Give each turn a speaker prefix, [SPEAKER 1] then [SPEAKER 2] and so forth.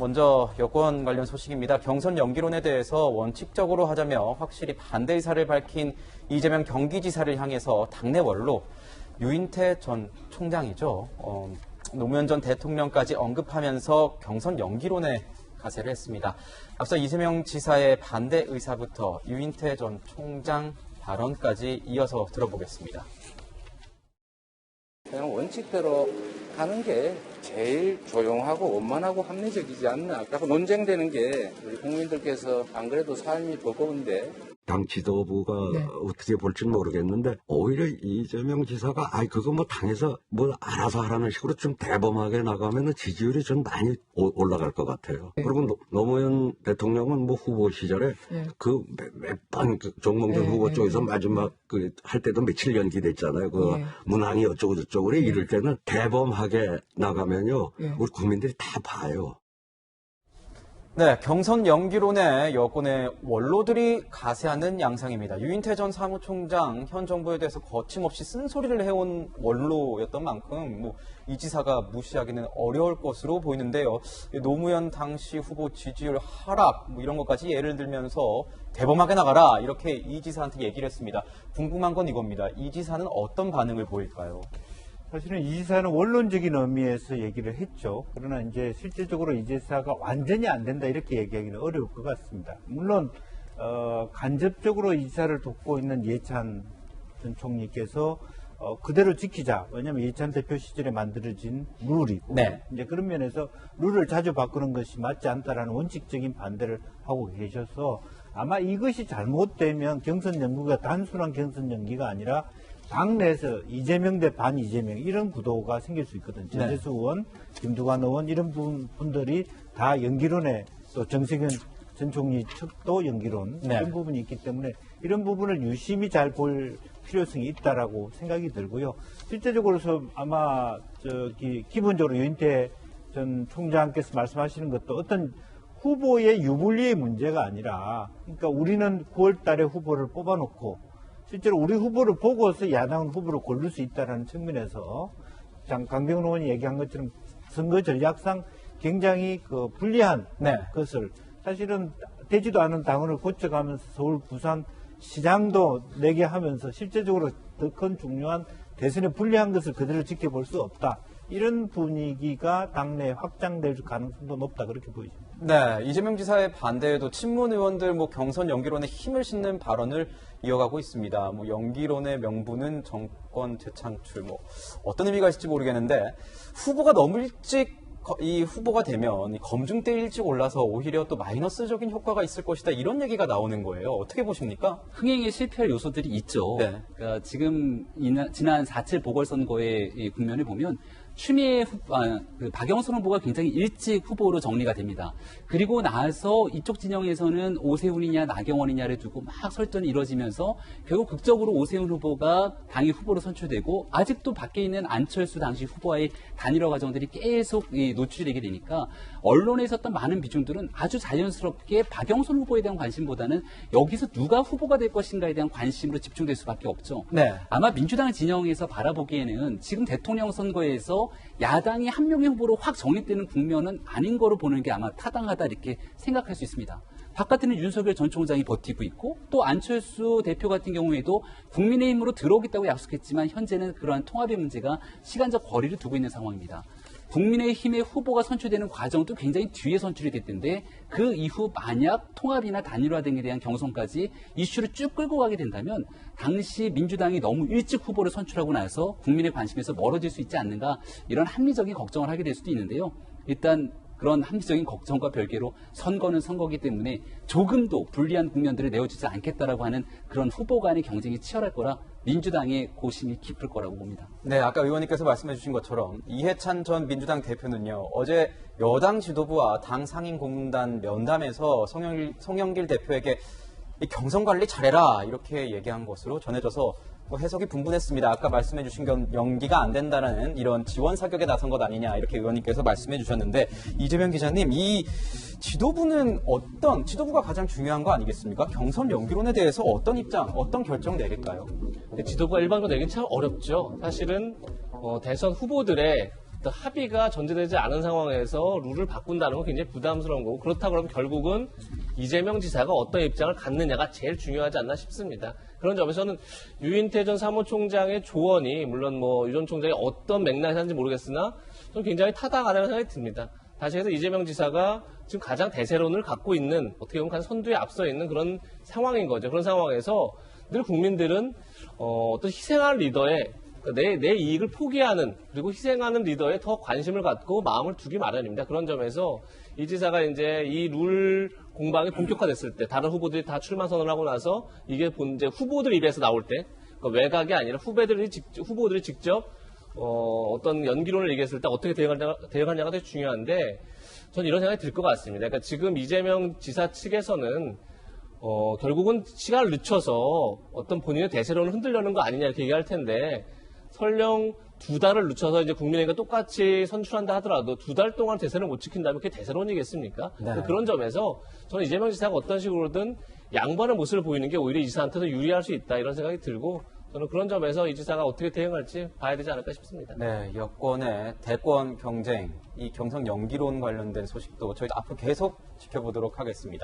[SPEAKER 1] 먼저 여권 관련 소식입니다. 경선 연기론에 대해서 원칙적으로 하자며 확실히 반대 의사를 밝힌 이재명 경기지사를 향해서 당내 원로 유인태 전 총장이죠. 노무현 전 대통령까지 언급하면서 경선 연기론에 가세를 했습니다. 앞서 이재명 지사의 반대 의사부터 유인태 전 총장 발언까지 이어서 들어보겠습니다.
[SPEAKER 2] 그냥 원칙대로 하는 게 제일 조용하고 원만하고 합리적이지 않나. 아까 논쟁되는 게 우리 국민들께서 안 그래도 삶이 버거운데.
[SPEAKER 3] 당 지도부가 어떻게 볼지 모르겠는데 오히려 이재명 지사가 그거 뭐 당에서 뭐 알아서 하라는 식으로 좀 대범하게 나가면은 지지율이 좀 많이 올라갈 것 같아요. 그리고 노무현 대통령은 뭐 후보 시절에 그 몇 번 정몽준 후보 쪽에서 마지막 그 할 때도 며칠 연기됐잖아요. 그 문항이 어쩌고 저쩌고 이럴 때는 대범하게 나가면요 우리 국민들이 다 봐요.
[SPEAKER 1] 네, 경선 연기론에 여권의 원로들이 가세하는 양상입니다. 유인태 전 사무총장 현 정부에 대해서 거침없이 쓴소리를 해온 원로였던 만큼 이 지사가 무시하기는 어려울 것으로 보이는데요. 노무현 당시 후보 지지율 하락 이런 것까지 예를 들면서 대범하게 나가라 이렇게 이 지사한테 얘기를 했습니다. 궁금한 건 이겁니다. 이 지사는 어떤 반응을 보일까요?
[SPEAKER 4] 사실은 이 지사는 원론적인 의미에서 얘기를 했죠. 그러나 이제 실질적으로 이 지사가 완전히 안 된다 이렇게 얘기하기는 어려울 것 같습니다. 물론 간접적으로 이 지사를 돕고 있는 이해찬 전 총리께서 그대로 지키자. 왜냐하면 이해찬 대표 시절에 만들어진 룰이고 이제 그런 면에서 룰을 자주 바꾸는 것이 맞지 않다라는 원칙적인 반대를 하고 계셔서 아마 이것이 잘못되면 경선 연기가 단순한 경선 연기가 아니라 당내에서 이재명 대 반 이재명 이런 구도가 생길 수 있거든요. 전재수 의원, 김두관 의원 이런 분들이 다 연기론에 또 정세균 전 총리 측도 연기론 이런 부분이 있기 때문에 이런 부분을 유심히 잘 볼 필요성이 있다라고 생각이 들고요. 실제적으로서 아마 기본적으로 유인태 전 총장께서 말씀하시는 것도 어떤 후보의 유불리의 문제가 아니라 그러니까 우리는 9월 달에 후보를 뽑아놓고 실제로 우리 후보를 보고서 야당 후보를 고를 수 있다는 측면에서 강병훈 의원이 얘기한 것처럼 선거 전략상 굉장히 불리한 것을 사실은 되지도 않은 당원을 고쳐가면서 서울, 부산 시장도 내게 하면서 실제적으로 더 큰 중요한 대선에 불리한 것을 그대로 지켜볼 수 없다. 이런 분위기가 당내에 확장될 가능성도 높다 그렇게 보이죠.
[SPEAKER 1] 네, 이재명 지사의 반대에도 친문 의원들 경선 연기론에 힘을 싣는 발언을 이어가고 있습니다. 연기론의 명분은 정권 재창출 어떤 의미가 있을지 모르겠는데 후보가 너무 일찍 이 후보가 되면 검증 때 일찍 올라서 오히려 또 마이너스적인 효과가 있을 것이다 이런 얘기가 나오는 거예요. 어떻게 보십니까?
[SPEAKER 5] 흥행에 실패할 요소들이 있죠. 그러니까 지금 지난 4.7 보궐선거의 국면을 보면 추미애 박영선 후보가 굉장히 일찍 후보로 정리가 됩니다. 그리고 나서 이쪽 진영에서는 오세훈이냐 나경원이냐를 두고 막 설전이 이루어지면서 결국 극적으로 오세훈 후보가 당의 후보로 선출되고 아직도 밖에 있는 안철수 당시 후보와의 단일화 과정들이 계속 노출이 되게 되니까 언론에 있었던 많은 비중들은 아주 자연스럽게 박영선 후보에 대한 관심보다는 여기서 누가 후보가 될 것인가에 대한 관심으로 집중될 수밖에 없죠. 아마 민주당 진영에서 바라보기에는 지금 대통령 선거에서 야당이 한 명의 후보로 확 정립되는 국면은 아닌 거로 보는 게 아마 타당하다 이렇게 생각할 수 있습니다. 바깥에는 윤석열 전 총장이 버티고 있고 또 안철수 대표 같은 경우에도 국민의힘으로 들어오겠다고 약속했지만 현재는 그러한 통합의 문제가 시간적 거리를 두고 있는 상황입니다. 국민의힘의 후보가 선출되는 과정도 굉장히 뒤에 선출이 됐던데 그 이후 만약 통합이나 단일화 등에 대한 경선까지 이슈를 쭉 끌고 가게 된다면 당시 민주당이 너무 일찍 후보를 선출하고 나서 국민의 관심에서 멀어질 수 있지 않는가 이런 합리적인 걱정을 하게 될 수도 있는데요. 일단 그런 합리적인 걱정과 별개로 선거는 선거이기 때문에 조금도 불리한 국면들을 내어주지 않겠다라고 하는 그런 후보 간의 경쟁이 치열할 거라 민주당의 고심이 깊을 거라고 봅니다.
[SPEAKER 1] 네, 아까 의원님께서 말씀해 주신 것처럼 이해찬 전 민주당 대표는요. 어제 여당 지도부와 당 상임고문단 면담에서 송영길 대표에게 이 경선 관리 잘해라 이렇게 얘기한 것으로 전해져서 해석이 분분했습니다. 아까 말씀해 주신 건 연기가 안 된다는 이런 지원 사격에 나선 것 아니냐 이렇게 의원님께서 말씀해 주셨는데 이재명 기자님 이 지도부가 가장 중요한 거 아니겠습니까? 경선 연기론에 대해서 어떤 입장, 어떤 결정 내릴까요?
[SPEAKER 6] 지도부가 일방적으로 내긴 참 어렵죠. 사실은 대선 후보들의 어떤 합의가 전제되지 않은 상황에서 룰을 바꾼다는 건 굉장히 부담스러운 거고, 그렇다고 그러면 결국은 이재명 지사가 어떤 입장을 갖느냐가 제일 중요하지 않나 싶습니다. 그런 점에서는 유인태 전 사무총장의 조언이 물론 유 전 총장이 어떤 맥락에서 하는지 모르겠으나 저는 굉장히 타당하다는 생각이 듭니다. 다시 해서 이재명 지사가 지금 가장 대세론을 갖고 있는, 어떻게 보면 가장 선두에 앞서 있는 그런 상황인 거죠. 그런 상황에서 늘 국민들은 어떤 희생할 리더의, 내 이익을 포기하는, 그리고 희생하는 리더에 더 관심을 갖고 마음을 두기 마련입니다. 그런 점에서 이 지사가 이제 이 룰 공방이 본격화됐을 때, 다른 후보들이 다 출마 선언을 하고 나서 이게 이제 후보들 입에서 나올 때, 그러니까 외곽이 아니라 후보들이 직접 어떤 연기론을 얘기했을 때 어떻게 대응하냐가 되게 중요한데, 전 이런 생각이 들 것 같습니다. 그러니까 지금 이재명 지사 측에서는 결국은 시간을 늦춰서 어떤 본인의 대세론을 흔들려는 거 아니냐 이렇게 얘기할 텐데, 설령 2달을 늦춰서 이제 국민의힘과 똑같이 선출한다 하더라도 2달 동안 대세를 못 지킨다면 그게 대세론이겠습니까?
[SPEAKER 1] 네.
[SPEAKER 6] 그런 점에서 저는 이재명 지사가 어떤 식으로든 양보하는 모습을 보이는 게 오히려 이 지사한테도 유리할 수 있다 이런 생각이 들고, 저는 그런 점에서 이 지사가 어떻게 대응할지 봐야 되지 않을까 싶습니다.
[SPEAKER 1] 네, 여권의 대권 경쟁, 이 경선 연기론 관련된 소식도 저희 앞으로 계속 지켜보도록 하겠습니다.